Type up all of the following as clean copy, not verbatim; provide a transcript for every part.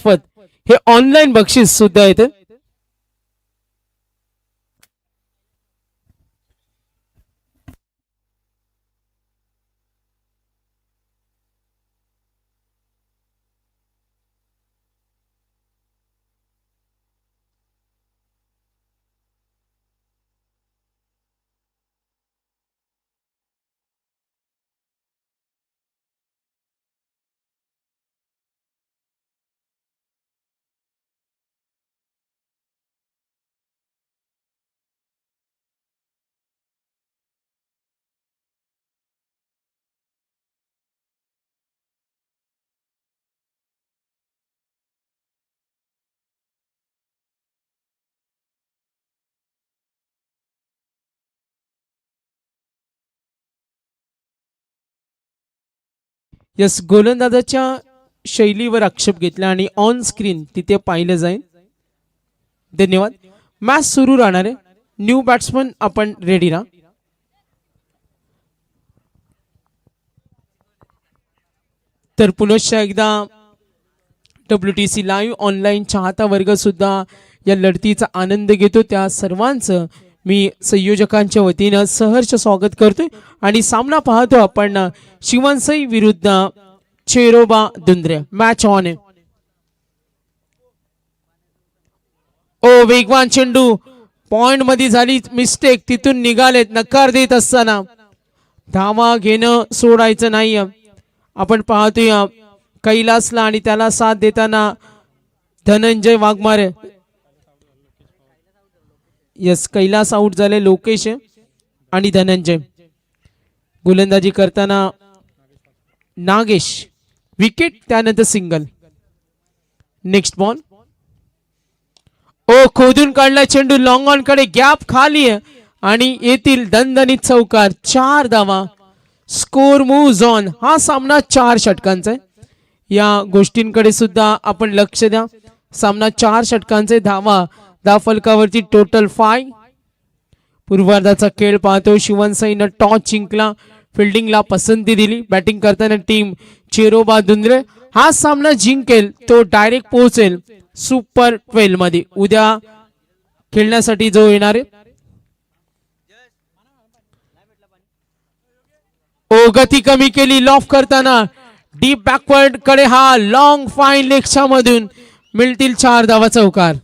मार्फत हे ऑनलाईन बक्षीस सुद्धा येतं. यस, गोलंदाजाच्या शैलीवर आक्षेप घेतला आणि ऑन स्क्रीन तिथे पाहिलं जाईल. धन्यवाद. मॅच सुरू राहणार आहे. न्यू बॅट्समन आपण रेडी राहा. तर पुनश्च एकदा WTC लाईव्ह ऑनलाईन चाहता वर्ग सुद्धा या लढतीचा आनंद घेतो. त्या सर्वांचं मी संयोजकांच्या वतीनं सहर्ष स्वागत करतोय आणि सामना पाहतो आपण शिवनसई विरुद्ध चेरोबा दुंद्रे. मॅच ऑन आहे. ओ वेगवान चेंडू पॉइंट मध्ये झाली मिस्टेक, तिथून निघालेत. नकार देत असताना धावा घेणं सोडायचं नाही. आपण पाहतोय कैलासला आणि त्याला साथ देताना धनंजय वाघमारे. यस, कैलास आउट झाले. लोकेश आणि धनंजय. गोलंदाजी करताना नागेश विकेट, त्यानंतर सिंगल. Next ball. ओ खोदून काढला चेंडू लॉंग ऑन कडे, गॅप खाली आणि येथील दणदणीत चौकार. 4 धावा. Score moves on. हा सामना 4 षटकांचा आहे. या गोष्टींकडे सुद्धा आपण लक्ष द्या. सामना 4 षटकांचे. धावा फलकावरती टोटल 5. पूर्वार्धाचा खेळ पाहतो. शिवनसईनं टॉस जिंकला, फिल्डिंगला पसंती दिली. बॅटिंग करताना टीम चेरोबा दुंद्रे हा सामना जिंकेल तो डायरेक्ट पोहोचेल सुपर 12 मध्ये. उद्या खेळण्यासाठी जो येणार आहे. ओ गती कमी केली लॉफ करताना. डीप बॅकवर्ड कडे हा लॉंग फाईन लेगच्या मधून मिळतील 4 धावा. चौकार.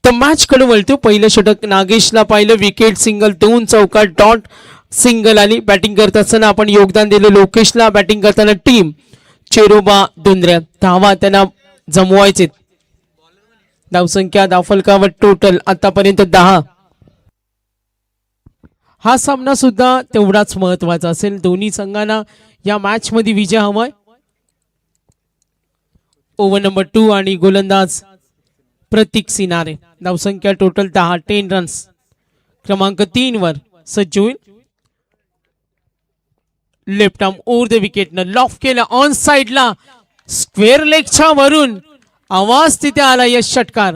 तर मॅच कडे वळतो. पहिलं षटक नागेशला पाहिलं. विकेट, सिंगल, 2 चौकार, डॉट, सिंगल आली. बॅटिंग करत असताना आपण योगदान दिलं लोकेशला. बॅटिंग करताना टीम चेरोबा दुंद्रे. धावा त्यांना जमवायचे. धावसंख्या धावफलकावर टोटल आतापर्यंत 10. हा सामना सुद्धा तेवढाच महत्वाचा असेल. दोन्ही संघांना या मॅच मध्ये विजय हवाय. ओव्हर नंबर 2 आणि गोलंदाज प्रतीक सिनारे. धावसंख्या टोटल 10. 10 रन्स. क्रमांक 3 वर सज्ज होईल. Left arm over the wicket न लॉफ केला ऑन साइडला. स्क्वेअर लेगच्या वरून आवाज तिथे आला. यश षटकार.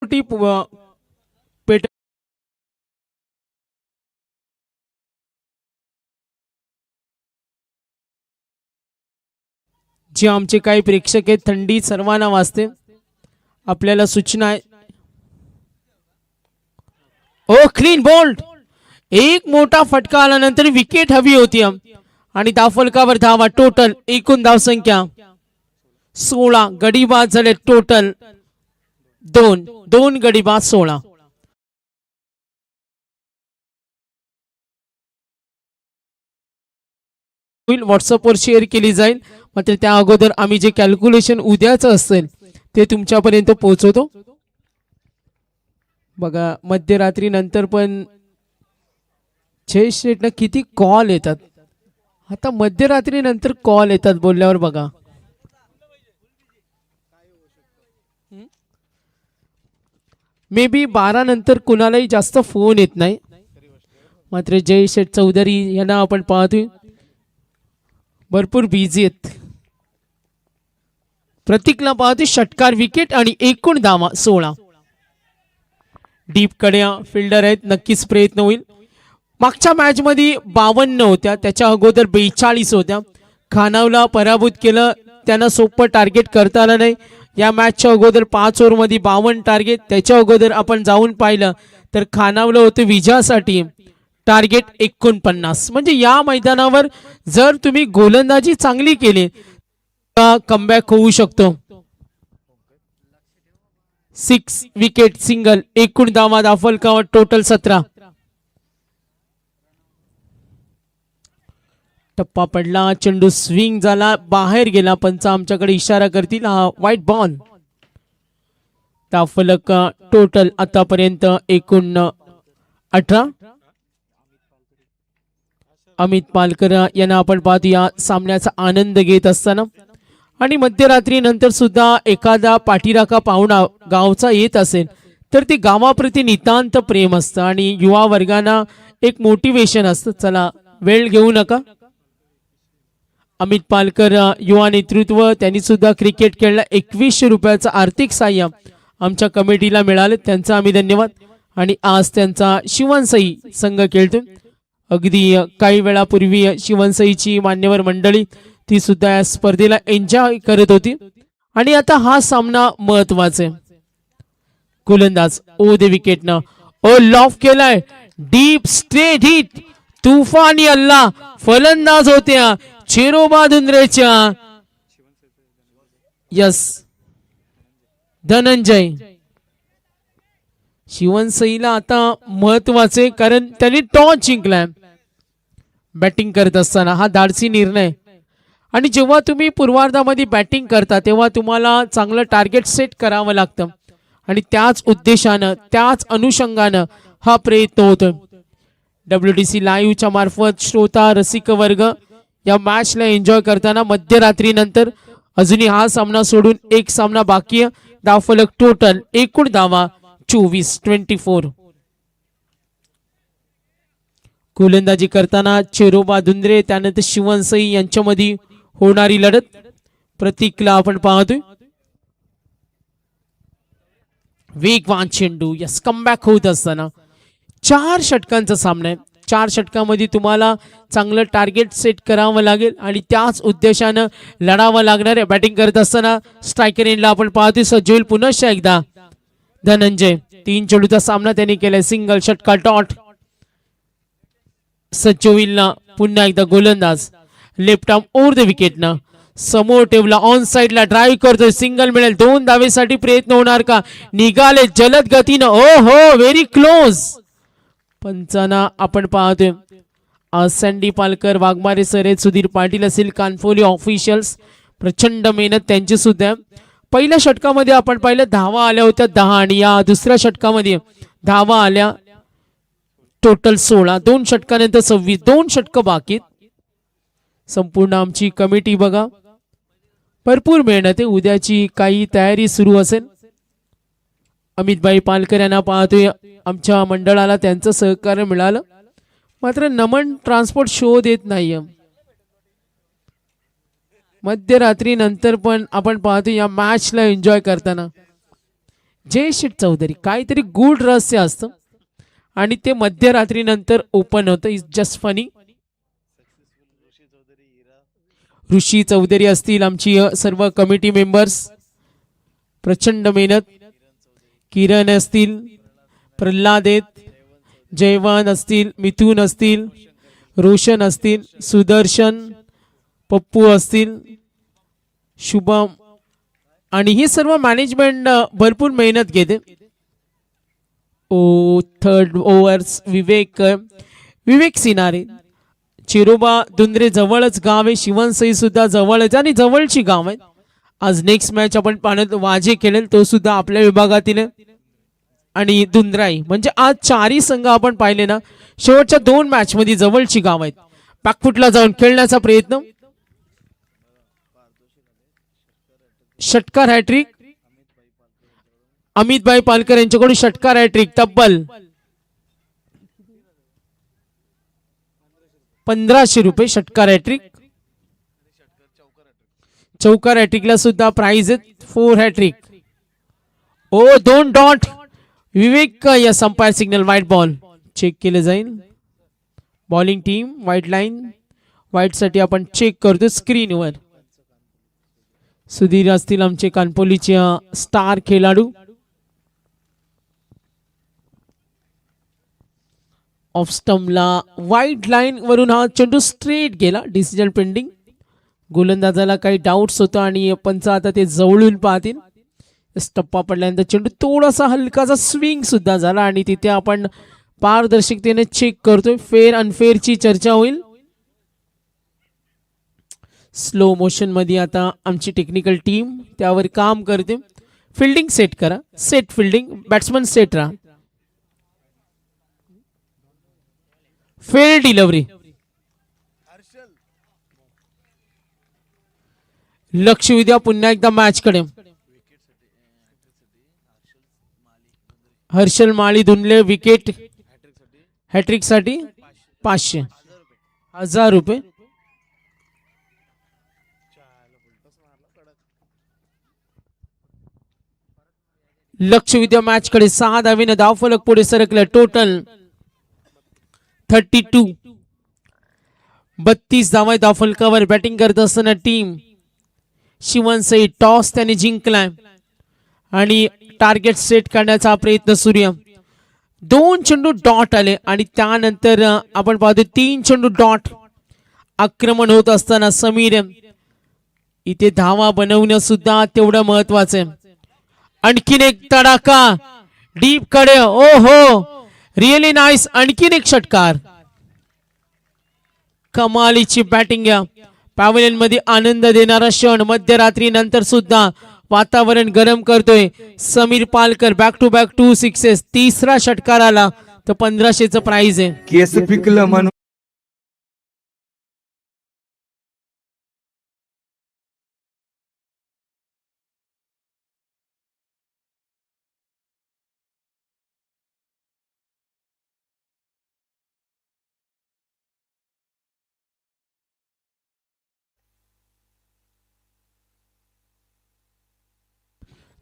मोठी पेट जे आमचे काही प्रेक्षक आहेत थंडी सर्वांना वाजते. आपल्याला सूचना आहे. ओ क्लीन बोल्ड. एक मोठा फटका आल्यानंतर विकेट हवी होती आणि धावफलकावर धावा टोटल एकूण धावसंख्या 16. गडीबाद झाले टोटल 2 गडीबाद 16. व्हॉट्सअपवर शेअर केली जाईल. मात्र त्या अगोदर आम्ही जे कॅल्क्युलेशन उद्याचं असेल ते तुमच्यापर्यंत पोहोचवतो. बघा मध्यरात्री नंतर पण जय शेटला किती कॉल येतात. आता मध्यरात्री नंतर कॉल येतात बोलल्यावर बघा. मे बी 12 नंतर कुणालाही जास्त फोन येत नाही. मात्र जय शेठ चौधरी यांना आपण पाहतोय भरपूर बिझी आहेत. प्रतीकला पाहतोय षटकार विकेट आणि एकूण धावा 16. डीप कड्या फिल्डर आहेत. नक्कीच प्रयत्न होईल. मागच्या मॅच मध्ये 52 होत्या. त्याच्या अगोदर 42 होत्या. खानावला पराभूत केलं. त्यांना सोपं टार्गेट करता आलं नाही. या मॅचच्या अगोदर 5 ओव्हरमध्ये 52 टार्गेट. त्याच्या अगोदर आपण जाऊन पाहिलं तर खानावलं होतं विजयासाठी टार्गेट 49. म्हणजे या मैदानावर जर तुम्ही गोलंदाजी चांगली केली तर कमबॅक होऊ शकतो. 6 विकेट सिंगल एकूण धावा धावफलकावर टोटल 17. टप्पा पडला. चेंडू स्विंग झाला बाहेर गेला. पंच आमच्याकडे इशारा करतील हा व्हाईट बॉल. धावफलक टोटल आतापर्यंत एकूण 18. अमित पालकर यांना आपण पाहतो या सामन्याचा आनंद घेत असताना. आणि मध्यरात्री नंतर सुद्धा एखादा पाठीराखा पाहुणा गावचा येत असेल तर ते गावाप्रती नितांत प्रेम असतं आणि युवा वर्गांना एक मोटिवेशन असतं. चला वेळ घेऊ नका. अमित पालकर युवा नेतृत्व त्यांनी सुद्धा क्रिकेट खेळला. 2100 रुपयाचं आर्थिक साह्य आमच्या कमिटीला मिळाले. त्यांचा आम्ही धन्यवाद. आणि आज त्यांचा शिवनसई संघ खेळतो. अगदी काही वेळापूर्वी शिवनसईची मान्यवर मंडळी ती सुद्धा या स्पर्धेला एन्जॉय करत होती. आणि आता हा सामना महत्वाचा आहे. गोलंदाज ओ दे विकेटनं ओ लॉफ केलाय. डीप स्ट्रेट हिट तुफानी अल्ला फलंदाज होत्या चेरोबा धुंद्रेच्या. यस धनंजय. शिवनसईला आता महत्वाचे कारण त्यांनी टॉस जिंकलाय. बॅटिंग करत असताना हा धाडसी निर्णय. आणि जेव्हा तुम्ही पूर्वार्धामध्ये बॅटिंग करता तेव्हा तुम्हाला चांगलं टार्गेट सेट करावं लागतं आणि त्याच उद्देशानं त्याच अनुषंगानं हा प्रयत्न होतोय. WTC लाईव्हच्या मार्फत श्रोता रसिक वर्ग या मॅचला एन्जॉय करताना मध्यरात्री नंतर अजूनही हा सामना सोडून एक सामना बाकी आहे. धावफलक टोटल एकूण धावा 24. गोलंदाजी करताना चेरोबा धुंद्रे त्यानंतर शिवनसई यांच्यामध्ये होणारी लढत. प्रतीकला आपण पाहतोय वेगवान चेंडू. यस कमबॅक होत असताना 4 षटकांचा सामना आहे. 4 षटकामध्ये तुम्हाला चांगलं टार्गेट सेट करावं लागेल आणि त्याच उद्देशानं लढावं लागणार आहे. बॅटिंग करत असताना स्ट्रायकर एंडला आपण पाहतोय सज्ज होईल पुनश्च एकदा धनंजय. 3 चेंडूचा सामना त्यांनी केलाय. सिंगल षटकार डॉट. सज्ज होईल पुन्हा एकदा गोलंदाज लेफ्ट आर्म ओव्हर द विकेटनं समोर ठेवला. ऑन साइडला ड्राईव्ह करतोय. सिंगल मिळेल. 2 धावेसाठी प्रयत्न होणार का. निघाले जलद गतीनं. ओ हो व्हेरी क्लोज. पंचांना आपण पाहतोय सँडी पालकर वाघमारे सर आहेत. सुधीर पाटील असेल कानफोली ऑफिशियल्स. प्रचंड मेहनत त्यांची सुद्धा. पहिल्या षटकामध्ये आपण पाहिलं धावा आल्या होत्या 10 आणि या दुसऱ्या षटकामध्ये धावा आल्या टोटल 16. 2 षटकानंतर 26. 2 षटकं बाकी. संपूर्ण आमची कमिटी बघा भरपूर मेहनत आहे. उद्याची काही तयारी सुरू असेल. अमितभाई पालकर यांना पाहतोय आमच्या मंडळाला त्यांचं सहकार्य मिळालं. मात्र नमन ट्रान्सपोर्ट शो देत नाहीये. मध्यरात्री नंतर पण आपण पाहतो या मॅचला एन्जॉय करताना जयशीठ चौधरी काहीतरी गूढ रहस्य असतं आणि ते मध्यरात्रीनंतर ओपन होतं. Is just funny. Rishi Chaudhari असतील आमची सर्व कमिटी मेंबर्स, प्रचंड मेहनत. किरण असतील, प्रल्हाद आहेत, जयवान असतील, मिथुन असतील, रोशन असतील, सुदर्शन, पप्पू असतील, शुभम, आणि ही सर्व मॅनेजमेंट भरपूर मेहनत घेते. ओ थर्ड ओव्हर्स विवेक सिनारे. चिरोबा दुंद्रे जवळच गाव आहे, शिवनसई सुद्धा जवळच आणि जवळची गाव आहे. आज नेक्स्ट मॅच आपण पाहण्यात वाजे खेळेल, तो सुद्धा आपल्या विभागातील आहे. आणि दुंद्राई म्हणजे आज चारही संघ आपण पाहिले ना, शेवटच्या 2 मॅच मध्ये जवळची गाव आहेत. बॅकफुटला जाऊन खेळण्याचा प्रयत्न. षटकार हॅट्रिक अमितभाई पालकर यांच्याकडून, षटकार हॅट्रिक. तब्बल 1500 रुपये षटकार हॅट्रिक. चौकार हॅट्रिकला सुद्धा प्राइज आहेत. 4 हॅट्रिक. ओ 2 डॉट. विवेक या umpire signal white ball check केले जाईल. Bowling team white line, white साठी आपण चेक करतो स्क्रीनवर. सुधीर असतील आमचे कानपोलीचे स्टार खेळाडू. ऑफ स्टंपला व्हाईट लाईन वरून हा चेंडू स्ट्रेट गेला. Decision pending. गोलंदाजाला काही डाऊट्स होता आणि पंच आता ते जवळून पाहतील. टप्पा पडल्यानंतर चेंडू थोडासा हलकासा स्विंग सुद्धा झाला आणि तिथे आपण पारदर्शकतेने चेक करतोय. फेअर अनफेअरची चर्चा होईल. स्लो मोशन मध्ये आता आमची टेक्निकल टीम त्यावर काम करते. फिल्डिंग सेट करा. Set fielding. बॅट्समन सेट राहा. Fair delivery. लक्ष उद्या पुन्हा एकदा मॅच कडे. हर्षल माळी धुनले विकेट हॅट्रिक साठी 500 रुपये. लक्ष विद्या मॅच कडे 6 धावेने धावफलक पुढे सरकले. टोटल 32. 32 धावा धावफलकावर. बॅटिंग करत असताना टीम शिवनसई टॉस त्याने जिंकलाय आणि टार्गेट सेट करण्याचा प्रयत्न सुरू. 2 चेंडू डॉट आले आणि त्यानंतर आपण पाहतो 3 चेंडू डॉट. आक्रमण होत असताना समीर इथे धावा बनवणं सुद्धा तेवढं महत्वाचं आहे. आणखीन एक तडाखा डीप कडे. ओ हो रिअली नाईस. आणखीन एक षटकार. कमालीची बॅटिंग. पॅव्हलियन मध्ये आनंद देणारा क्षण. मध्यरात्री नंतर सुद्धा वातावरण गरम करतोय. Sameer Palkar back to back 2 sixes. तिसरा षटकार आला तर 1500चं प्राइज आहे. केस पिकलं म्हणून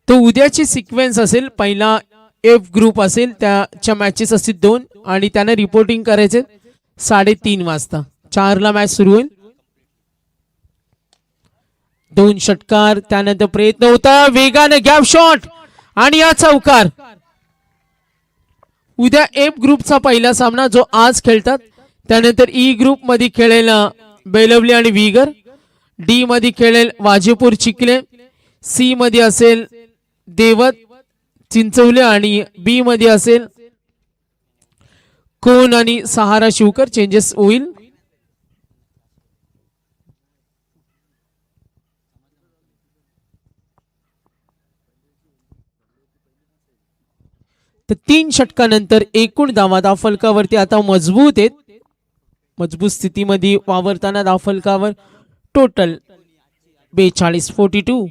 तो उद्याची सिक्वेन्स असेल. पहिला एफ ग्रुप असेल, त्याच्या मॅचेस असतील 2 आणि त्याने रिपोर्टिंग करायचे 3:30 वाजता. 4 ला मॅच सुरू होईल. 2 षटकार. त्यानंतर प्रयत्न होता वेगाने गॅप शॉट आणि या चौकार. उद्या एफ ग्रुपचा पहिला सामना जो आज खेळतात. त्यानंतर ई ग्रुप मध्ये खेळेल बेलवली आणि विगर. डी मध्ये खेळेल वाजेपूर चिखले. सी मध्ये असेल देवत चिंचवले आणि बी मध्ये असेल कोण आणि सहारा शिवकर. चेंजेस होईल. तर 3 षटकानंतर एकूण धावा धावफलकावरती आता मजबूत आहेत. मजबूत स्थितीमध्ये वावरताना धावफलकावर total 42. 42.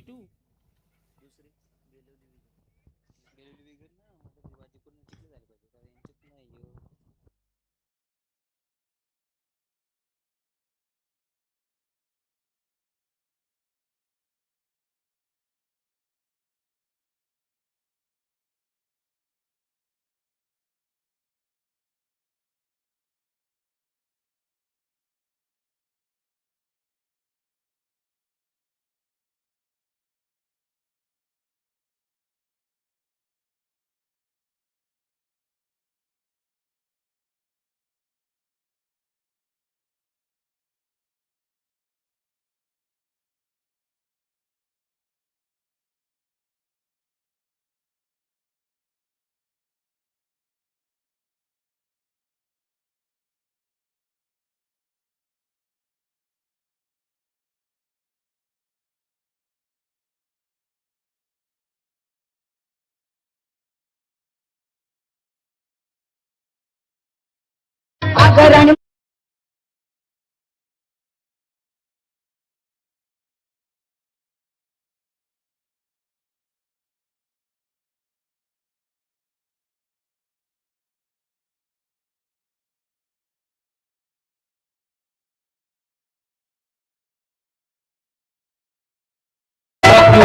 Karan you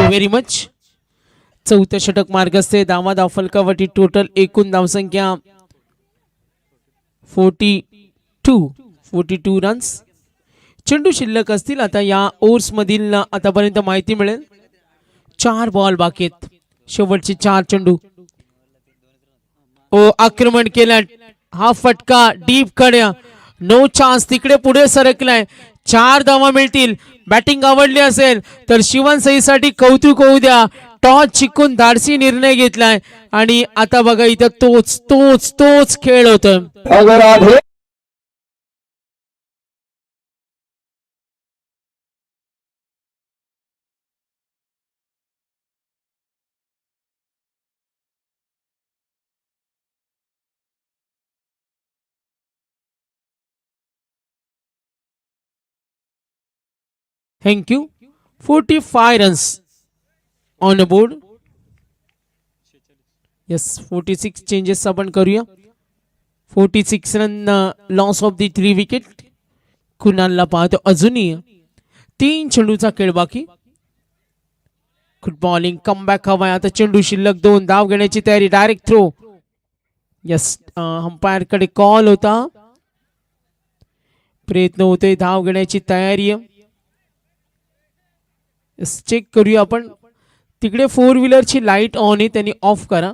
very much. चौथं षटक मार्गस्थ आहे. धावा फलकावरती टोटल एकूण धावसंख्या 42 रन्स. चेंडू शिल्लक असतील. आता या ओव्हर्स मधील आतापर्यंत माहिती मिळेल. 4 बॉल बाकी आहेत. शेवटचे 4 चेंडू. ओ आक्रमण केलं. हा फटका डीप कड्या. No chance. तिकडे पुढे सरकलाय. 4 धावा मिळतील. बॅटिंग आवडली असेल तर शिवनसईसाठी कौतुक होऊ द्या. टॉस जिंकून धाडसी निर्णय घेतलाय आणि आता बघा इथं तोच तोच तोच खेळ होतोय. Thank you. 45 runs on a board. Yes 46 changes आपण करूया. 46 run loss of the 3 wicket. कुणालला पाहतो अजूनही 3 चेंडूचा खेळ बाकी. Good bowling. कमबॅक हवाय. आता चेंडू शिल्लक 2. धाव घेण्याची तयारी. Direct throw. येस अंपायर कडे कॉल होता. प्रयत्न होते. धाव घेण्याची तयारी. चेक करूया आपण. तिकडे 4 व्हीलरची लाईट ऑन आहे. त्यांनी ऑफ करा.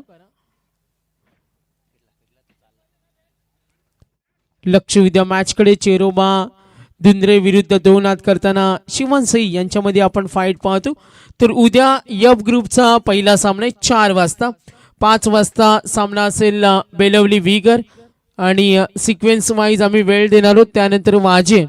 लक्ष विद्या मॅच कडे. चेरोबा धुंद्रे विरुद्ध 2 हात करताना शिवनसई यांच्यामध्ये आपण फाईट पाहतो. तर उद्या यफ ग्रुपचा पहिला सामना 4 वाजता. 5 वाजता सामना असेल बेलवली विगर आणि सिक्वेन्स वाईज आम्ही वेळ देणार आहोत. त्यानंतर वाजे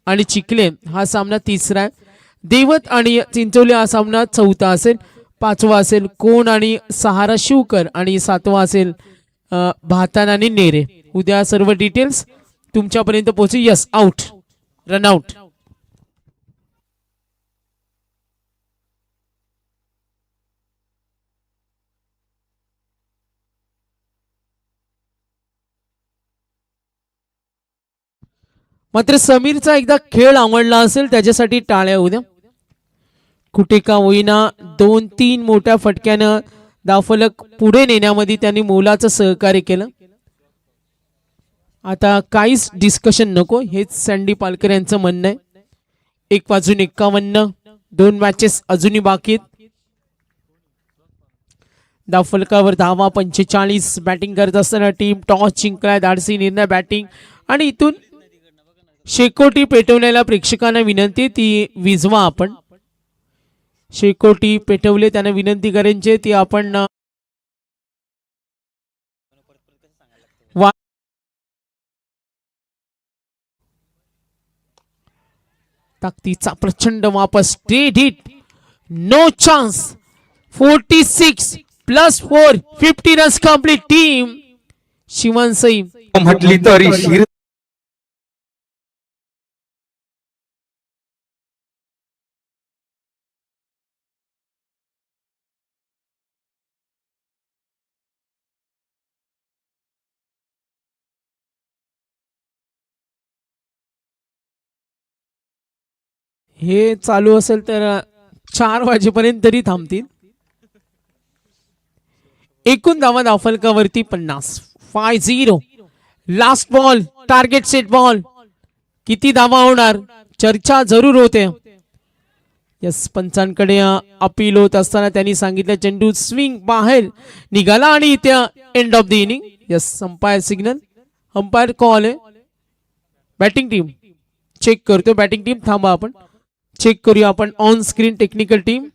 आणि चिखले हा सामना तिसरा आहे. देवत आणि चिंचोली हा सामना चौथा असेल. 5वा असेल कोण आणि सहारा शिवकर आणि 7वा असेल भातान आणि नेरे. उद्या सर्व डिटेल्स तुमच्यापर्यंत पोहोचू. Yes out. Run out. मात्र समीरचा एकदा खेळ आवडला असेल त्याच्यासाठी टाळ्या उद्या. कुठे का होईना 2-3 मोठ्या फटक्यानं धावफलक पुढे नेण्यामध्ये त्यांनी मोलाचं सहकार्य केलं. आता काहीच डिस्कशन नको. हेच सँडी पालकर यांचं म्हणणं आहे. 1 वाजून 51. 2 मॅचेस अजूनही बाकी आहेत. धावफलकावर धावा 45. बॅटिंग करत असताना टीम टॉस जिंकलाय. धाडसी निर्णय बॅटिंग आणि इथून शेकोटी पेटवण्याला प्रेक्षकांना विनंती ती विझवा. आपण शेकोटी पेटवले त्यांना विनंती करायची ती आपण ताकदीचा प्रचंड वापस. Straight hit. No chance. 46 + 4 50 runs complete. Team शिवनसई म्हटली तरी हे चालू असेल तर 4 वाजेपर्यंत तरी थांबतील. एकूण धावा धावफलकावरती 50. 5-0. Last ball. Target set ball. किती धावा होणार चर्चा जरूर होते. यस पंचांकडे अपील होत असताना त्यांनी सांगितलं चेंडू स्विंग बाहेर निघाला आणि त्या end of the inning. Yes umpire signal. Umpire call आहे. बॅटिंग टीम चेक करतो. बॅटिंग टीम थांबा. आपण चेक करूया. आपण ऑन स्क्रीन टेक्निकल टीम.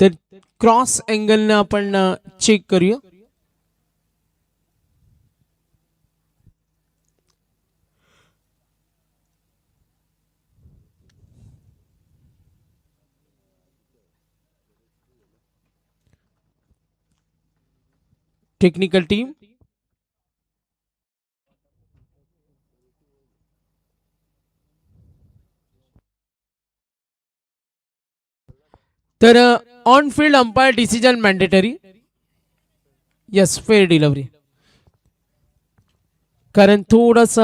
तर क्रॉस अँगलनं आपण चेक करूया. Technical team. तर on field umpire decision mandatory. Yes, fair delivery. कारण थोडस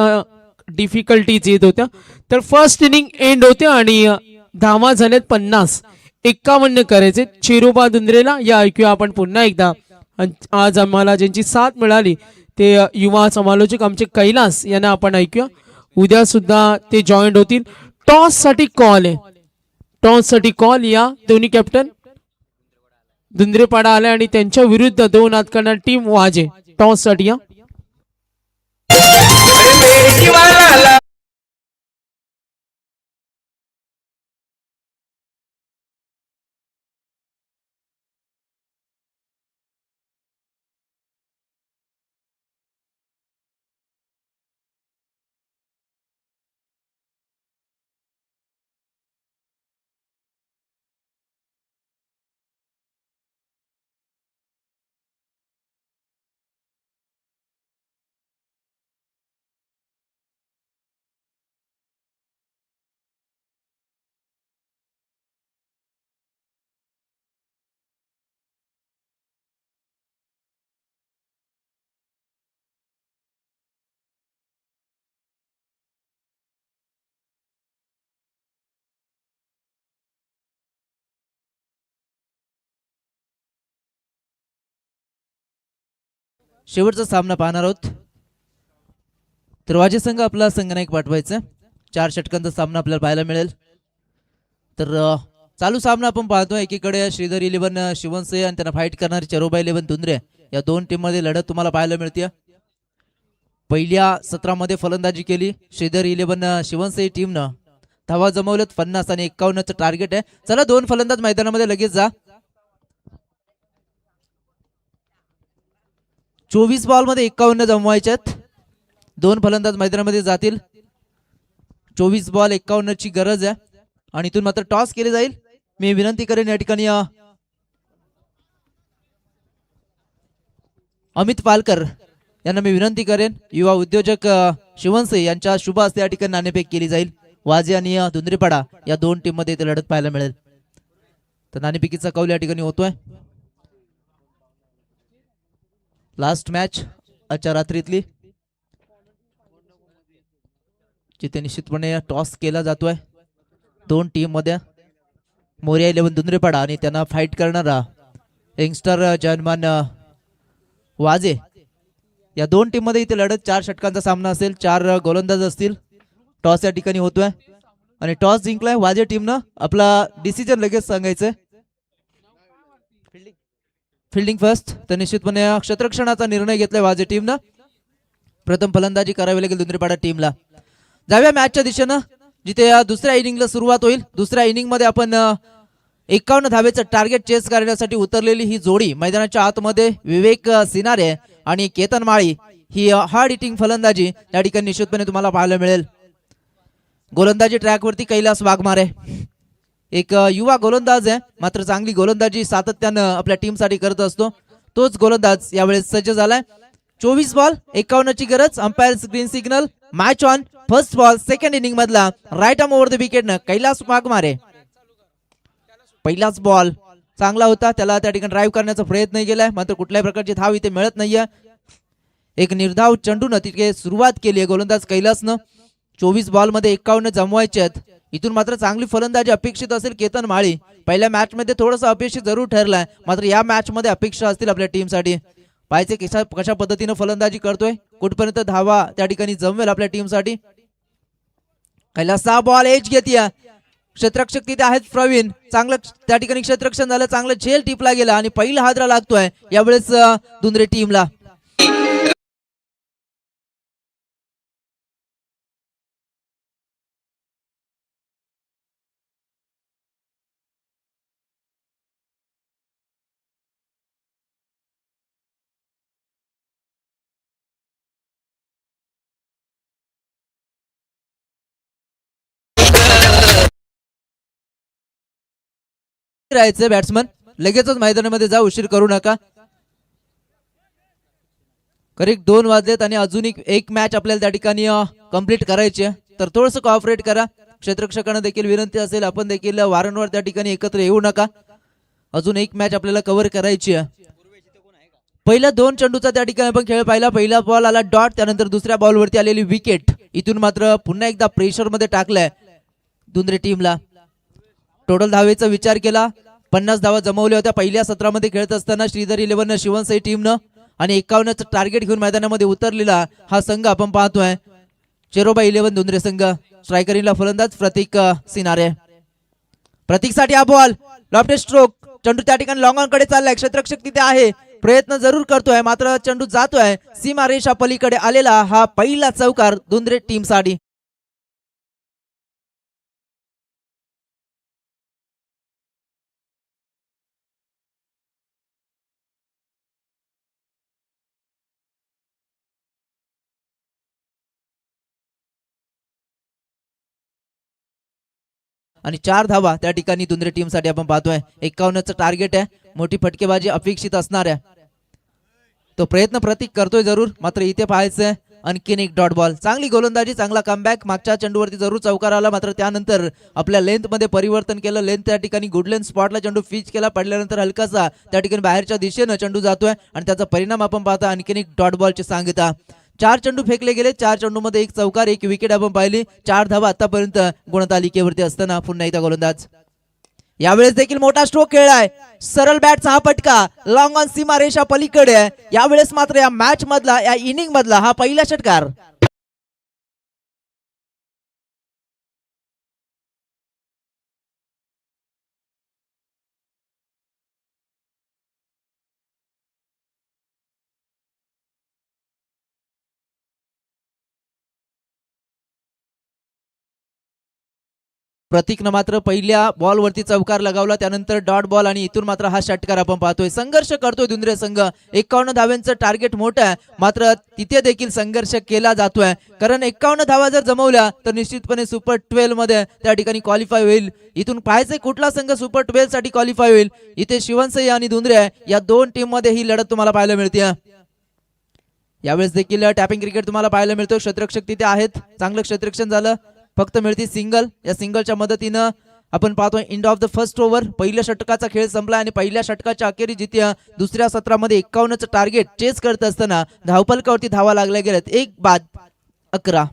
डिफिकल्टीज येत होत्या. तर फर्स्ट इनिंग एंड होते आणि धावा झाल्यात 50. 51 करायचे चिरोबा दुंद्रेला. या ऐकूया आपण पुन्हा एकदा. आज आम्हाला ज्यांची साथ मिळाली ते युवा समालोचक आमचे कैलास यांना आपण ऐकूया. उद्या सुद्धा ते जॉईंट होतील. टॉस साठी कॉल आहे. टॉस साठी कॉल. या दोन्ही कॅप्टन दुंद्रेपाडा आले आणि त्यांच्या विरुद्ध 2 हात करणार टीम वाजे. टॉस साठी या. शेवटचा सामना पाहणार आहोत. तर वाजे संघ आपला संघनायक पाठवायचा. 4 षटकांचा सामना आपल्याला पाहायला मिळेल. तर चालू सामना आपण पाहतोय. एकीकडे श्रीधर 11 शिवनसे आणि त्यांना फाईट करणारी चरोबा 11 दुंद्रे या दोन टीम मध्ये लढत तुम्हाला पाहायला मिळते. पहिल्या सत्रामध्ये फलंदाजी केली श्रीधर 11 शिवनसे टीमनं. धावा जमवल्यात 50 आणि 51चं टार्गेट आहे. चला 2 फलंदाज मैदानामध्ये लगेच जा. 24 बॉल मध्ये 51 जमवायच्यात. 2 फलंदाज मैदानामध्ये जातील. 24 बॉल 51 ची गरज आहे आणि इथून मात्र टॉस केले जाईल. मी विनंती करेन या ठिकाणी अमित पालकर यांना मी विनंती करेन. युवा उद्योजक शिवनसे यांच्या शुभ हस्ते या ठिकाणी नाणेफेक केली जाईल. वाजे आणि दुंद्रेपाडा या 2 टीम मध्ये लढत पाहायला मिळेल. तर नाणेफेकीचा कौल या ठिकाणी होतोय. लास्ट मॅच आजच्या रात्रीतली जिथे निश्चितपणे टॉस केला जातोय 2 टीम मध्ये. मोरिया 11 दुंद्रेपाडा आणि त्यांना फाईट करणारा यंगस्टर जन्मान वाजे या 2 टीम मध्ये इथे लढत 4 षटकांचा सामना असेल. 4 गोलंदाज असतील. टॉस या ठिकाणी होतोय आणि टॉस जिंकलाय वाजे टीमनं. आपला डिसिजन लगेच सांगायचंय. Fielding first. तर निश्चितपणे क्षेत्ररक्षणाचा निर्णय घेतलाय वाजे टीमनं. प्रथम फलंदाजी करावी लागेल दुंद्रेपाडा टीमला. जाऊया मॅचच्या दिशेनं जिथे दुसऱ्या इनिंगला सुरुवात होईल. दुसऱ्या इनिंग मध्ये आपण 51 धावेचं टार्गेट चेस करण्यासाठी उतरलेली ही जोडी मैदानाच्या आतमध्ये विवेक सिनारे आणि केतन माळी ही हार्ड हिटिंग फलंदाजी या ठिकाणी निश्चितपणे तुम्हाला पाहायला मिळेल. गोलंदाजी ट्रॅकवरती कैलास वाघमारे एक युवा गोलंदाज आहे. मात्र चांगली गोलंदाजी सातत्यानं आपल्या टीमसाठी करत असतो. तोच गोलंदाज यावेळेस सज्ज झालाय. 24 बॉल 51 ची गरज. Umpire green signal. Match on. First ball second inning मधला राईट आर्म ओव्हर द विकेटनं कैलास वाघमारे. पहिलाच बॉल चांगला होता. त्याला त्या ठिकाणी ड्राईव्ह करण्याचा प्रयत्न केलाय मात्र कुठल्याही प्रकारची धाव इथे मिळत नाहीये. एक निर्धाव चेंडून तिथे सुरुवात केली आहे गोलंदाज कैलासनं. 24 बॉल मध्ये 51 जमवायचे आहेत. इथून मात्र चांगली फलंदाजी अपेक्षित असेल केतन माळी. पहिल्या मॅच मध्ये थोडंसं अपयशी जरूर ठरलाय मात्र या मॅच मध्ये अपेक्षा असतील आपल्या टीमसाठी. पाहिजे कशा पद्धतीने फलंदाजी करतोय. कुठपर्यंत धावा त्या ठिकाणी जमवेल आपल्या टीमसाठी. कैलास 6 बॉल एज घेतया. क्षेत्ररक्षक तिथे आहेत प्रवीण. चांगलं त्या ठिकाणी क्षेत्ररक्षण झालं. चांगलं झेल टिपला गेला आणि पहिला हादरा लागतोय यावेळेस दुंद्रे टीमला. राहायचं बॅट्समन, लगेचच मैदानामध्ये जा, उशीर करू नका. करेक्ट 2 वाजलेत आणि अजून एक मॅच आपल्याला त्या ठिकाणी कंप्लीट करायची आहे. तर थोडंसं कॉपरेट करा. क्षेत्ररक्षकांना देखील विनंती असेल, आपण देखील वारंवार त्या ठिकाणी एकत्र येऊ नका. अजून एक मॅच आपल्याला कव्हर करायची आहे. पहिल्या 2 चेंडूचा त्या ठिकाणी आपण खेळ पाहिला. पहिला बॉल आला डॉट, त्यानंतर दुसऱ्या बॉलवरती आलेली विकेट. इथून मात्र पुन्हा एकदा प्रेशर मध्ये टाकलाय दुंद्रे टीमला. टोटल धावेचा विचार केला, 50 धावा जमवल्या होत्या पहिल्या सत्रामध्ये खेळत असताना श्रीधर 11 शिवनसाई टीमनं, आणि 51चं टार्गेट घेऊन मैदानामध्ये उतरलेला हा संघ आपण पाहतोय. चेरोबा 11 दुंद्रे संघ. स्ट्रायकरिंगला फलंदाज प्रतीक सिनारे. प्रतीकसाठी हा बॉल लॉफ्टेड स्ट्रोक. चेंडू त्या ठिकाणी लॉंग ऑन कडे चाललाय. क्षेत्ररक्षक तिथे आहे, प्रयत्न जरूर करतोय, मात्र चेंडू जातोय सीमारेषा पलीकडे आलेला हा पहिला चौकार दुंद्रे टीम साठी. आणि 4 धावा त्या ठिकाणी दुंद्रे टीम साठी आपण पाहतोय. 51चं टार्गेट आहे, मोठी फटकेबाजी अपेक्षित असणार आहे. तो प्रयत्न प्रतीक करतोय जरूर, मात्र इथे पाहायचंय आणखीन एक डॉट बॉल. चांगली गोलंदाजी, चांगला कमबॅक. मागच्या चेंडूवरती जरूर चौकार आला, मात्र त्यानंतर आपल्या लेंथ मध्ये परिवर्तन केलं. लेंथ त्या ठिकाणी गुड लेंथ स्पॉटला चेंडू फिच केला, पडल्यानंतर हलकासा त्या ठिकाणी बाहेरच्या दिशेनं चेंडू जातोय आणि त्याचा परिणाम आपण पाहता आणखीन एक डॉट बॉलची सांगता. 4 चेंडू फेकले गेले, 4 चेंडू मध्ये 1 चौकार, 1 विकेट आपण पाहिली. 4 धावा आतापर्यंत गुणतालिकेवरती असताना पुन्हा एकदा गोलंदाज. यावेळेस देखील मोठा स्ट्रोक खेळलाय. सरळ बॅटचा हा फटका लॉंग ऑन सीमारेषा पलीकडे. यावेळेस मात्र या मॅच मधला, या इनिंग मधला हा पहिला षटकार. प्रतीकनं मात्र पहिल्या बॉलवरती चौकार लगावला, त्यानंतर डॉट बॉल, आणि इथून मात्र हा षटकार आपण पाहतोय. संघर्ष करतोय दुंद्रे संघ. 51 धाव्यांचं टार्गेट मोठं आहे, मात्र तिथे देखील संघर्ष केला जातोय. कारण 51 धावा जर जमवल्या तर निश्चितपणे सुपर 12 मध्ये त्या ठिकाणी क्वालिफाय होईल. इथून पाहायचंय कुठला संघ सुपर 12 साठी क्वालिफाय होईल. इथे शिवनसई आणि दुंद्रे या 2 टीम मध्ये ही लढत तुम्हाला पाहायला मिळते. यावेळेस देखील टॅपिंग क्रिकेट तुम्हाला पाहायला मिळतो. क्षेत्ररक्षक तिथे आहेत, चांगलं क्षेत्ररक्षण झालं. फक्त मिळते सिंगल. या सिंगलच्या मदतीनं आपण पाहतोय end of the first over. पहिल्या षटकाचा खेळ संपला आणि पहिल्या षटकाच्या अखेरी जिथे दुसऱ्या सत्रामध्ये 51चं टार्गेट चेस करत असताना धावपलकावरती धावा लागल्या गेल्यात. 1 बाद 11.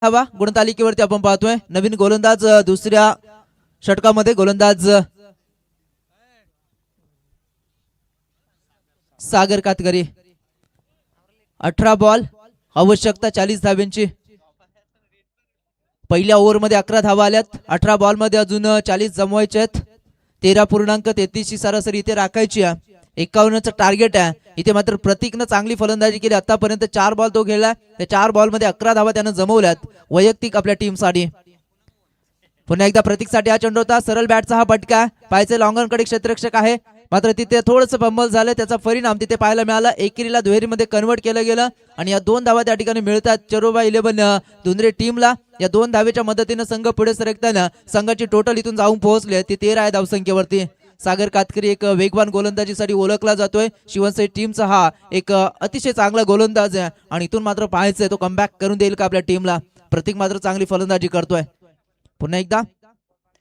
हवा गुणतालिकेवरती आपण पाहतोय नवीन गोलंदाज दुसऱ्या षटकामध्ये गोलंदाज सागर कातकरी. 18 बॉल, आवश्यकता 40 धाव्यांची. पहिल्या ओव्हरमध्ये 11 धावा आल्यात. 18 बॉल मध्ये अजून 40 जमवायचे आहेत. 13.33 ची सरासरी इथे राखायची आहे. 51चं टार्गेट आहे. इथे मात्र प्रतीकनं चांगली फलंदाजी केली. आतापर्यंत 4 बॉल तो खेळला, त्या 4 बॉल मध्ये 11 धावा त्यानं जमवल्यात वैयक्तिक आपल्या टीम साठी. पुन्हा एकदा प्रतीकसाठी हा चेंडू होता. सरळ बॅटचा हा फटका. पाहायचे लॉंग ऑन कडे क्षेत्ररक्षक आहे, मात्र तिथे थोडंसं फंबल झालं, त्याचा परिणाम तिथे पाहायला मिळाला. एकेरीला दुहेरीमध्ये कन्वर्ट केलं गेलं आणि या 2 धावा त्या ठिकाणी मिळतात चेरोबा 11 दुंद्रे टीमला. या 2 धावेच्या मदतीने संघ पुढे सरकताना संघाची टोटल इथून जाऊन पोहोचले ती 13 आहे धावसंख्येवरती. सागर कातकरी एक वेगवान गोलंदाजीसाठी ओळखला जातोय. शिवनसाई टीमचा हा एक अतिशय चांगला गोलंदाज आहे आणि इथून मात्र पाहायचंय तो कमबॅक करून देईल का आपल्या टीमला. प्रतीक मात्र चांगली फलंदाजी करतोय. पुन्हा एकदा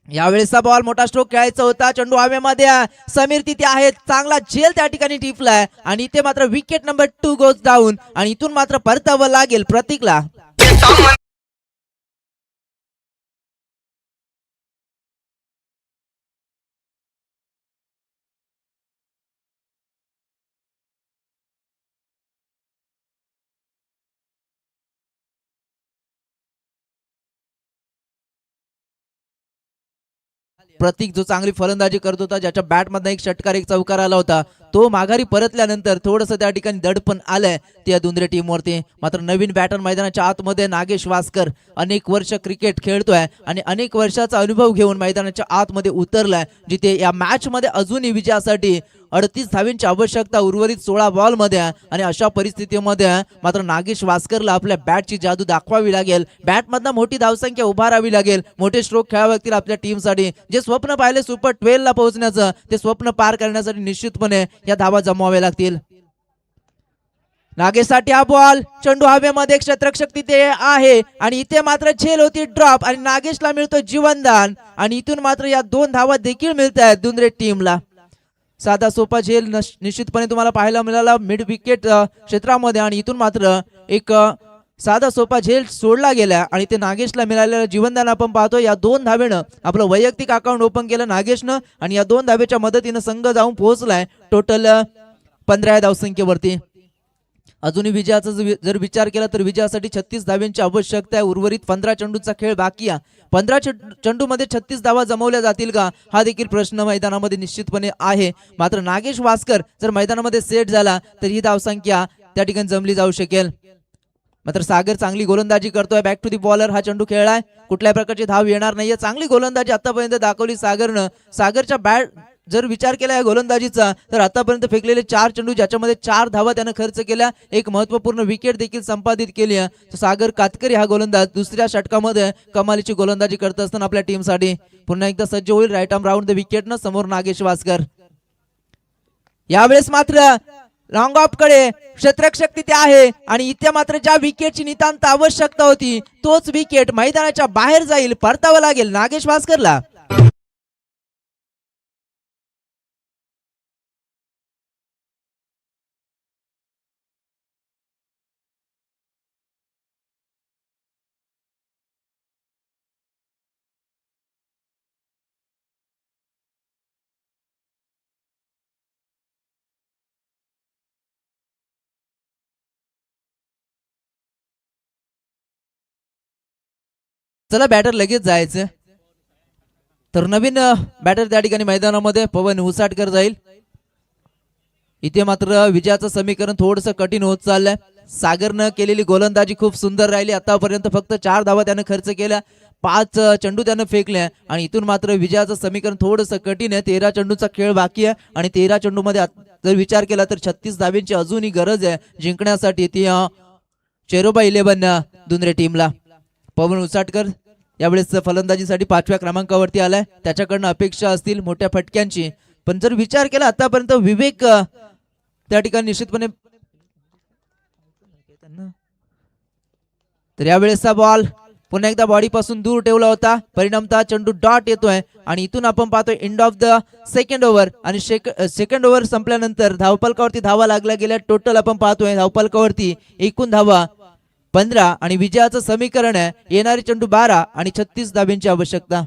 यावेळेसचा बॉल, मोठा स्ट्रोक खेळायचा होता. चेंडू हवेमध्ये, समीर तिथे आहेत, चांगला झेल त्या ठिकाणी टिपलाय आणि इथे मात्र विकेट नंबर 2 गोज डाऊन आणि इथून मात्र परतावं लागेल प्रतीकला. प्रतीक जो चांगली फलंदाजी करत होता, ज्याच्या बॅटमधनं एक षटकार एक चौकार आला होता, तो माघारी परतल्यानंतर थोडंसं त्या ठिकाणी दडपण आलंय त्या दुंद्रे टीमवरती. मात्र नवीन बॅटर मैदानाच्या आतमध्ये नागेश वासकर अनेक वर्ष क्रिकेट खेळतोय आणि अनेक वर्षाचा अनुभव घेऊन मैदानाच्या आतमध्ये उतरलाय, जिथे या मॅच मध्ये अजूनही विजयासाठी 38 धावींची आवश्यकता उर्वरित 16 बॉल मध्ये आहे. आणि अशा परिस्थितीमध्ये मात्र नागेश वासकरला आपल्या बॅटची जादू दाखवावी लागेल, बॅटमधनं मोठी धावसंख्या उभारावी लागेल, मोठे स्ट्रोक खेळावे लागतील आपल्या टीमसाठी. जे स्वप्न पाहिले सुपर 12 ला पोहोचण्याचं, ते स्वप्न पार करण्यासाठी निश्चितपणे या धावा जमवाव्या लागतील. नागेशसाठी हा बॉल, चेंडू हवेमध्ये, क्षेत्ररक्षक तिथे आहे आणि इथे मात्र झेल होती ड्रॉप आणि नागेशला मिळतो जीवनदान आणि इथून मात्र या 2 धावा देखील मिळत आहेत दुंद्रे टीमला. साधा सोपा झेल निश्चितपणे तुम्हाला पाहायला मिळाला मिड विकेट क्षेत्रामध्ये आणि इथून मात्र एक साधा सोपा झेल सोडला गेला आणि ते नागेशला मिळालेलं जीवनदान आपण पाहतो. या 2 धावेनं आपलं वैयक्तिक अकाउंट ओपन केलं नागेशनं आणि या 2 धावेच्या मदतीनं संघ जाऊन पोहोचलाय टोटल 15 धावसंख्येवरती. अजूनही विजयाचा जर विचार केला तर विजयासाठी 36 धाव्यांची आवश्यकता आहे. उर्वरित 15 चेंडूचा खेळ बाकी आहे. 15 चेंडूमध्ये 36 धावा जमवल्या जातील का, हा देखील प्रश्न मैदानामध्ये निश्चितपणे आहे. मात्र नागेश वासकर जर मैदानामध्ये सेट झाला तर ही धावसंख्या त्या ठिकाणी जमली जाऊ शकेल. मात्र सागर चांगली गोलंदाजी करतोय, बॅक टू दी बॉलर हा चेंडू खेळलाय, कुठल्या प्रकारची धाव येणार नाहीये. चांगली गोलंदाजी आतापर्यंत दाखवली सागरनं. सागरच्या बॅट जर विचार केला या गोलंदाजीचा तर आतापर्यंत फेकलेले 4 चेंडू, ज्याच्यामध्ये 4 धावा त्यानं खर्च केल्या, एक महत्वपूर्ण विकेट देखील संपादित केली आहे. सागर कातकरी हा गोलंदाज दुसऱ्या षटकामध्ये कमालीची गोलंदाजी करत असताना आपल्या टीमसाठी पुन्हा एकदा सज्ज होईल. Right arm round the wicket न समोर नागेश वासकर. यावेळेस मात्र लॉंग ऑफ कडे क्षेत्ररक्षक तिथे आहे आणि इथे मात्र ज्या विकेटची नितांत आवश्यकता होती तोच विकेट मैदानाच्या बाहेर जाईल, परतावं लागेल नागेश वासकरला. चला बॅटर लगेच जायचं तर नवीन बॅटर त्या ठिकाणी मैदानामध्ये पवन उसाटकर जाईल. इथे मात्र विजयाचं समीकरण थोडंसं कठीण होत चाललंय. सागरनं केलेली गोलंदाजी खूप सुंदर राहिली, आतापर्यंत फक्त 4 धावा त्यानं खर्च केल्या, 5 चेंडू त्यानं फेकले आणि इथून मात्र विजयाचं समीकरण थोडंसं कठीण आहे. 13 चेंडूचा खेळ बाकी आहे आणि 13 चेंडूमध्ये जर विचार केला तर 36 धाव्यांची अजूनही गरज आहे जिंकण्यासाठी ती चेरोबा 11 दुंद्रे टीमला. पवन उसाटकर यावेळेस फलंदाजीसाठी 5व्या क्रमांकावरती आलाय, त्याच्याकडनं अपेक्षा असतील मोठ्या फटक्यांची. पण जर विचार केला आतापर्यंत विवेक त्या ठिकाणी निश्चितपणे तर यावेळेसचा बॉल पुन्हा एकदा बॉडी पासून दूर ठेवला होता, परिणामतः चेंडू डॉट येतोय आणि इथून आपण पाहतोय end of the second over आणि सेकंड ओव्हर संपल्यानंतर धावफलकावरती धावा लागल्या गेल्या. टोटल आपण पाहतोय धावफलकावरती एकूण धावा 15 आणि विजयाचं समीकरण आहे येणारे चेंडू 12 आणि 36 धाब्यांची आवश्यकता.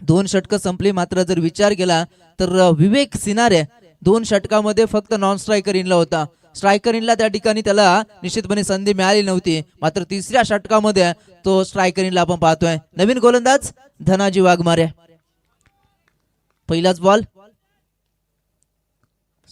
दोन षटक संपली. मात्र जर विचार केला तर विवेक सिनारे 2 षटकामध्ये फक्त नॉन स्ट्रायकर इनला होता. स्ट्रायकर इनला त्या ठिकाणी त्याला निश्चितपणे संधी मिळाली नव्हती. मात्र 3ऱ्या षटकामध्ये तो स्ट्रायकर इनला आपण पाहतोय. नवीन गोलंदाज धनाजी वाघमारे. पहिलाच बॉल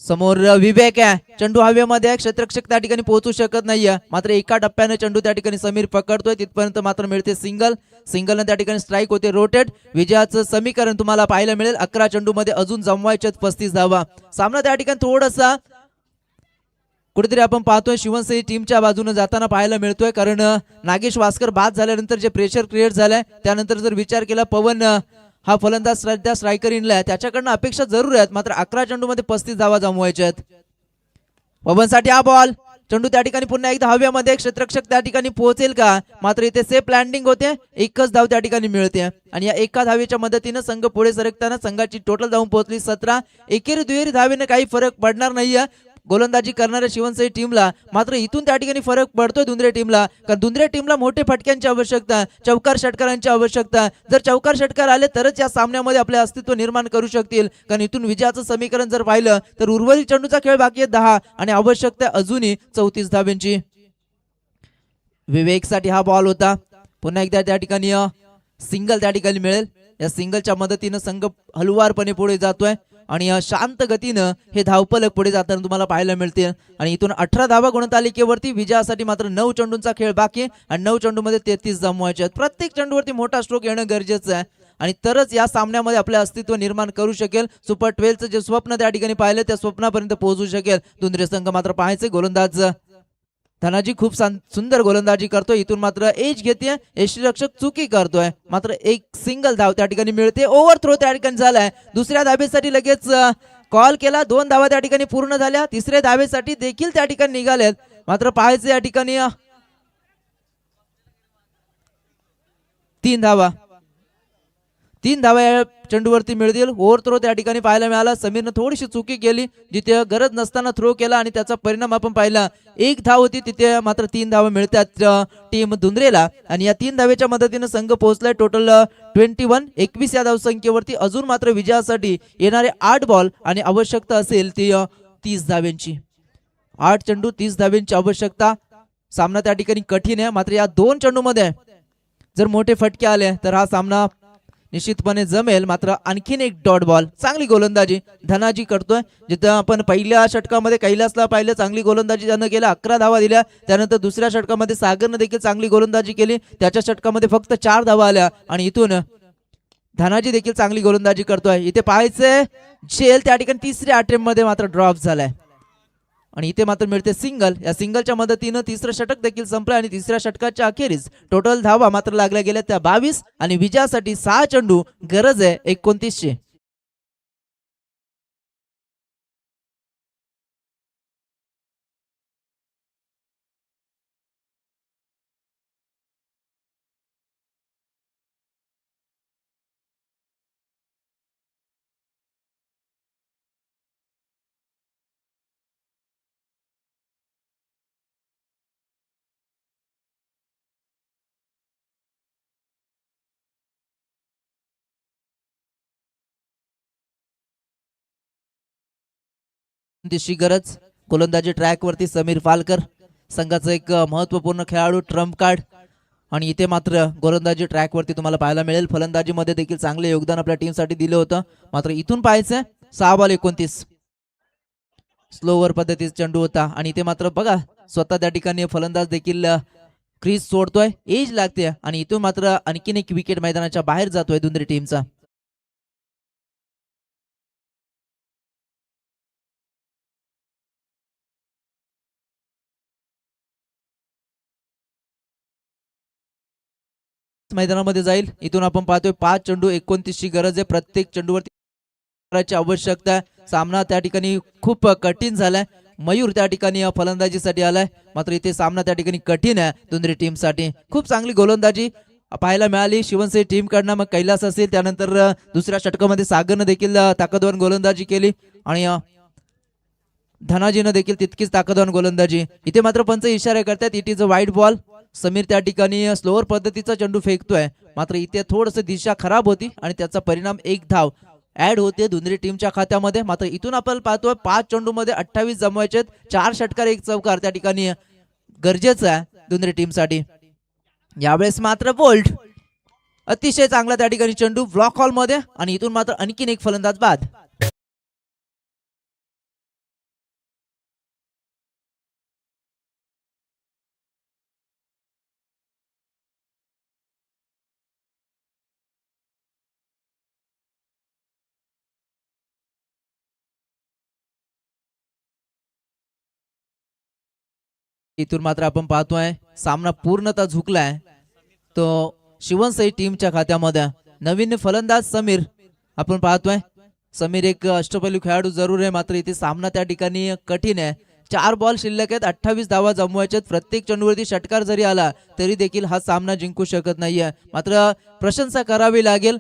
समोर विवेक आहे, चेंडू हवेमध्ये, क्षेत्ररक्षक त्या ठिकाणी पोहोचू शकत नाहीये. मात्र एका टप्प्याने चेंडू त्या ठिकाणी समीर पकडतोय, तिथपर्यंत मात्र मिळते सिंगल. सिंगलने त्या ठिकाणी स्ट्राईक होते रोटेट. विजयाचं समीकरण तुम्हाला पाहायला मिळेल 11 चेंडू मध्ये अजून जमवायचे 35 धावा. सामना त्या ठिकाणी थोडासा कुठेतरी आपण पाहतोय शिवसेना टीमच्या बाजूने जाताना पाहायला मिळतोय, कारण नागेश वासकर बाद झाल्यानंतर जे प्रेशर क्रिएट झालंय त्यानंतर जर विचार केला पवन हा फलंदाज सध्या स्ट्रायकर इनला त्याच्याकडनं अपेक्षा जरूर आहेत. मात्र 11 चेंडू मध्ये 35 धावा जमवायच्या आहेत. पवनसाठी हा बॉल चेंडू त्या ठिकाणी पुन्हा एकदा हव्यामध्ये क्षेत्ररक्षक त्या ठिकाणी पोहोचेल का, मात्र इथे सेफ लँडिंग होते, एकच धाव त्या ठिकाणी मिळते आणि या एका धावेच्या मदतीने संघ पुढे सरकताना संघाची टोटल धाव पोहोचली 17. एकेरी दुहेरी धावेने काही फरक पडणार नाहीये गोलंदाजी करणाऱ्या शिवनसाई टीमला, मात्र इथून त्या ठिकाणी फरक पडतोय दुंद्रे टीमला, कारण दुंद्रे टीमला मोठे फटक्यांची आवश्यकता, चौकार षटकारांची आवश्यकता. जर चौकार षटकार आले तरच या सामन्यामध्ये आपले अस्तित्व निर्माण करू शकतील, कारण इथून विजयाचं समीकरण जर पाहिलं तर उर्वरित चेंडूचा खेळ बाकी आहे 10 आणि आवश्यकता अजूनही 34 धावेंची. विवेकसाठी हा बॉल होता, पुन्हा एकदा त्या ठिकाणी सिंगल त्या ठिकाणी मिळेल. या सिंगलच्या मदतीनं संघ हलवारपणे पुढे जातोय आणि शांत गतीनं हे धावफलक पुढे जाताना तुम्हाला पाहायला मिळते आणि इथून 18 धावा गुणतालिकेवरती विजयासाठी मात्र 9 चेंडूंचा खेळ बाकी आणि 9 चेंडूमध्ये 33 जमवायचे आहेत. प्रत्येक चेंडूवरती मोठा स्ट्रोक येणं गरजेचं आहे आणि तरच या सामन्यामध्ये आपले अस्तित्व निर्माण करू शकेल. सुपर 12चं जे स्वप्न त्या ठिकाणी पाहिलं त्या स्वप्नापर्यंत पोहोचू शकेल. दुंद्रे संघ मात्र पाहायचे गोलंदाज धनाजी खूप सुंदर गोलंदाजी करतोय, इथून मात्र एज घेते, यष्टीरक्षक चुकी करतोय, मात्र एक सिंगल धाव त्या ठिकाणी मिळते. ओव्हर थ्रो त्या ठिकाणी झालाय, दुसऱ्या धावेसाठी लगेच कॉल केला, 2 धावा त्या ठिकाणी पूर्ण झाल्या, तिसऱ्या धावेसाठी देखील त्या ठिकाणी निघालेत, मात्र पाहायचे या ठिकाणी 3 धावा या चेंडूवरती मिळतील. ओव्हर थ्रो त्या ठिकाणी पाहायला मिळाला, समीरनं थोडीशी चुकी केली, जिथे गरज नसताना थ्रो केला आणि त्याचा परिणाम आपण पाहिला. 1 धाव होती तिथे, मात्र 3 धावा मिळतात टीम दुंद्रेला आणि या 3 धावेच्या मदतीने संघ पोहोचलाय टोटल 21 या धावसंख्येवरती. अजून मात्र विजयासाठी येणारे 8 बॉल आणि आवश्यकता असेल ती 30 धावेंची. 8 चेंडू 30 धावेंची आवश्यकता. सामना त्या ठिकाणी कठीण आहे, मात्र या 2 चेंडूमध्ये जर मोठे फटके आले तर हा सामना निश्चितपणे जमेल. मात्र आणखीन एक डॉट बॉल, चांगली गोलंदाजी धनाजी करतोय, जिथं आपण पहिल्या षटकामध्ये कैलासला पाहिलं चांगली गोलंदाजी त्यानं केला, 11 धावा दिल्या. त्यानंतर दुसऱ्या षटकामध्ये सागरनं देखील चांगली गोलंदाजी केली, त्याच्या षटकामध्ये फक्त 4 धावा आल्या आणि इथून धनाजी देखील चांगली गोलंदाजी करतोय. इथे पाहायचंय झेल त्या ठिकाणी तिसऱ्या अटेम्प्ट मध्ये मात्र ड्रॉप झालाय आणि इथे मात्र मिळते सिंगल. या सिंगलच्या मदतीनं तिसरं षटक देखील संपलं आणि तिसऱ्या षटकाच्या अखेरीस टोटल धावा मात्र लागल्या गेल्या त्या 22 आणि विजयासाठी 6 चेंडू, गरज आहे 29ची. दिशी गरज गोलंदाजी ट्रॅक वरती समीर फालकर, संघाचा एक महत्वपूर्ण खेळाडू, ट्रम्प कार्ड आणि इथे मात्र गोलंदाजी ट्रॅक वरती तुम्हाला पाहायला मिळेल. फलंदाजीमध्ये देखील चांगले योगदान आपल्या टीमसाठी दिलं होतं, मात्र इथून पाहायचंय 6 बॉल 29 स्लोवर पद्धतीचा चेंडू होता आणि इथे मात्र बघा स्वतः त्या ठिकाणी फलंदाज देखील क्रीज सोडतोय, एज लागते आणि इथून मात्र आणखीन एक विकेट मैदानाच्या बाहेर जातोय दुंद्री टीमचा. मैदानामध्ये जाईल. इथून आपण पाहतोय 5 चेंडू 29ची गरज आहे, प्रत्येक चेंडूवरती आवश्यकता. सामना त्या ठिकाणी खूप कठीण झालाय. मयूर त्या ठिकाणी फलंदाजीसाठी आलाय, मात्र इथे सामना त्या ठिकाणी कठीण आहे दुंद्री टीमसाठी. खूप चांगली गोलंदाजी पाहायला मिळाली शिवनसाई टीम कडनं. मग कैलास असेल, त्यानंतर दुसऱ्या षटकामध्ये सागरनं देखील ताकदवान गोलंदाजी केली आणि धनाजीनं देखील तितकीच ताकदवान गोलंदाजी. इथे मात्र पंच इशारे करतात it is a wide ball. Sameer त्या ठिकाणी स्लोअर पद्धतीचा चेंडू फेकतोय, मात्र इथे थोडस दिशा खराब होती आणि त्याचा परिणाम 1 धाव ऍड होते दुंद्री टीमच्या खात्यामध्ये. मात्र इथून आपण पाहतोय 5 चेंडू मध्ये 28 जमवायचे, 4 षटकार 1 चौकार त्या ठिकाणी गरजेचं आहे दुंद्री टीमसाठी. यावेळेस मात्र बोल्ट अतिशय चांगला त्या ठिकाणी चेंडू ब्लॉक हॉल मध्ये आणि इथून मात्र आणखीन एक फलंदाज बाद. इथून मात्र आपण पाहतोय सामना पूर्णतः झुकलाय तो शिवनसाई टीमच्या खात्यामध्ये. नवीन फलंदाज समीर आपण पाहतोय. समीर एक अष्टपैलू खेळाडू जरूर आहे, मात्र इथे सामना त्या ठिकाणी कठीण आहे. 4 बॉल शिल्लक आहेत, 28 धावा जमवायच्या आहेत. प्रत्येक चेंडूवरती षटकार जरी आला तरी देखील हा सामना जिंकू शकत नाहीये. मात्र प्रशंसा करावी लागेल,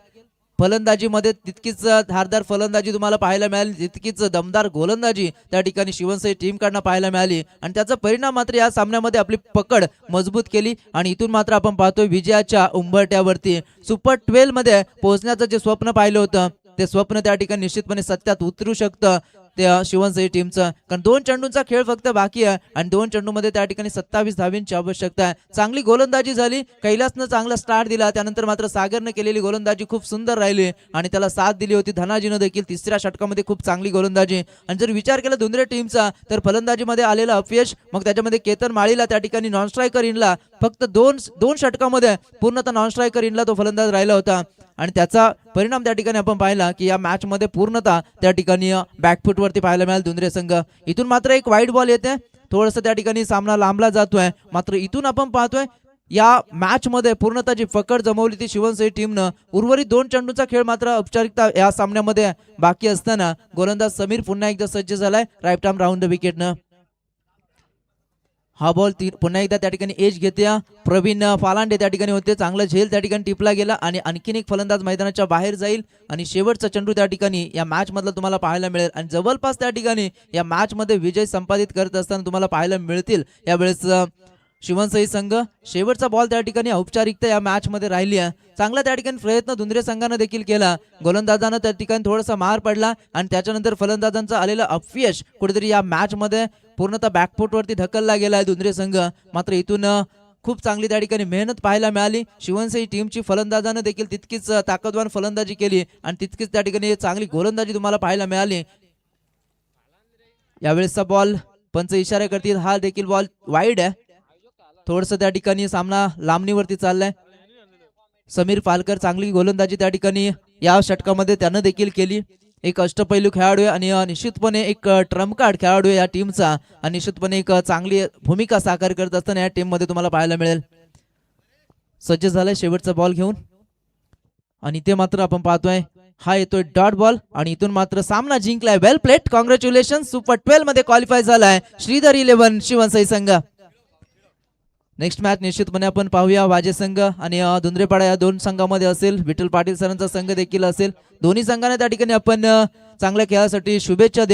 फलंदाजीमध्ये तितकीच धारदार फलंदाजी तुम्हाला पाहायला मिळाली, तितकीच दमदार गोलंदाजी त्या ठिकाणी शिवनसई टीमकडनं पाहायला मिळाली आणि त्याचा परिणाम मात्र या सामन्यामध्ये आपली पकड मजबूत केली आणि इथून मात्र आपण पाहतोय विजयाच्या उंबरठ्यावरती सुपर 12 मध्ये पोहोचण्याचं जे स्वप्न पाहिलं होतं ते स्वप्न त्या ठिकाणी निश्चितपणे सत्यात उतरू शकतं त्या शिवनसई टीमचं. कारण 2 चेंडूंचा खेळ फक्त बाकी आहे आणि 2 चेंडूमध्ये त्या ठिकाणी 27 धावींची आवश्यकता आहे. चांगली गोलंदाजी झाली, कैलासनं चांगला स्टार्ट दिला, त्यानंतर मात्र सागरनं केलेली गोलंदाजी खूप सुंदर राहिली आणि त्याला साथ दिली होती धनाजीनं देखील. तिसऱ्या षटकामध्ये खूप चांगली गोलंदाजी आणि जर विचार केला धुंद्रे टीमचा तर फलंदाजीमध्ये आलेलं अपयश, मग त्याच्यामध्ये केतन माळीला त्या ठिकाणी नॉन स्ट्रायकर इनला फक्त दोन षटकामध्ये पूर्णतः नॉन स्ट्रायकर इनला तो फलंदाज राहिला होता आणि त्याचा परिणाम त्या ठिकाणी आपण पाहिला की या मॅच मध्ये पूर्णतः त्या ठिकाणी बॅकफुट वरती पाहायला मिळाल धुंद्रे संघ. इथून मात्र एक वाईट बॉल येते, थोडंसं त्या ठिकाणी सामना लांबला जातोय. मात्र इथून आपण पाहतोय या मॅच मध्ये पूर्णतः जी पकड जमवली ती शिवनसई टीमनं. उर्वरित 2 चेंडूचा खेळ मात्र औपचारिकता या सामन्यामध्ये बाकी असताना गोलंदाज समीर पुन्हा एकदा सज्ज झालाय राईट आर्म राऊंड द विकेटनं. हा बॉल पुन्हा एकदा त्या ठिकाणी एज घेते प्रवीण फालांडे त्या ठिकाणी होते. चांगला झेल त्या ठिकाणी टिपला गेला आणि आणखीन एक फलंदाज मैदानाच्या बाहेर जाईल आणि शेवटचा चेंडू त्या ठिकाणी या मॅच मधला तुम्हाला पाहायला मिळेल आणि जवळपास त्या ठिकाणी या मॅच मध्ये विजय संपादित करत असताना तुम्हाला पाहायला मिळतील यावेळेस शिवनसई संघ. शेवटचा बॉल त्या ठिकाणी औपचारिकता या मॅच मध्ये राहिली आहे. चांगला त्या ठिकाणी प्रयत्न धुंद्रे संघानं देखील केला, गोलंदाजानं त्या ठिकाणी थोडासा मार पडला आणि त्याच्यानंतर फलंदाजांचं आलेलं अपयश कुठेतरी या मॅच मध्ये पूर्णतः बॅकफुट वरती ढकलला गेला आहे धुंद्रे संघ. मात्र इथून खूप चांगली त्या ठिकाणी मेहनत पाहायला मिळाली. शिवनसई टीमची फलंदाजानं देखील तितकीच ताकदवान फलंदाजी केली आणि तितकीच त्या ठिकाणी चांगली गोलंदाजी तुम्हाला पाहायला मिळाली. यावेळेसचा बॉल पंच इशारा करतील, हा देखील बॉल वाईड आहे. थोडस त्या ठिकाणी सामना लांबणीवरती चाललाय. समीर पालकर चांगली गोलंदाजी त्या ठिकाणी या षटकामध्ये त्यानं देखील केली. एक अष्टपैलू खेळाडू आहे आणि निश्चितपणे एक ट्रम्प कार्ड खेळाडू आहे या टीमचा आणि निश्चितपणे एक चांगली भूमिका साकार करत असताना या टीम मध्ये तुम्हाला पाहायला मिळेल. सज्ज झालाय शेवटचा बॉल घेऊन आणि ते मात्र आपण पाहतोय हा येतोय डॉट बॉल आणि इथून मात्र सामना जिंकलाय. वेल प्लेट, कॉंग्रॅच्युलेशन. सुपर 12 मध्ये क्वालिफाय झालाय श्रीधर 11 शिवनसई संघ. नेक्स्ट मॅच निश्चितपणे आपण पाहूया वाजे संघ आणि धुंद्रेपाडा या 2 संघामध्ये असेल. विठ्ठल पाटील सरांचा संघ देखील असेल. दोन्ही संघांना त्या ठिकाणी आपण चांगल्या खेळासाठी शुभेच्छा देऊ.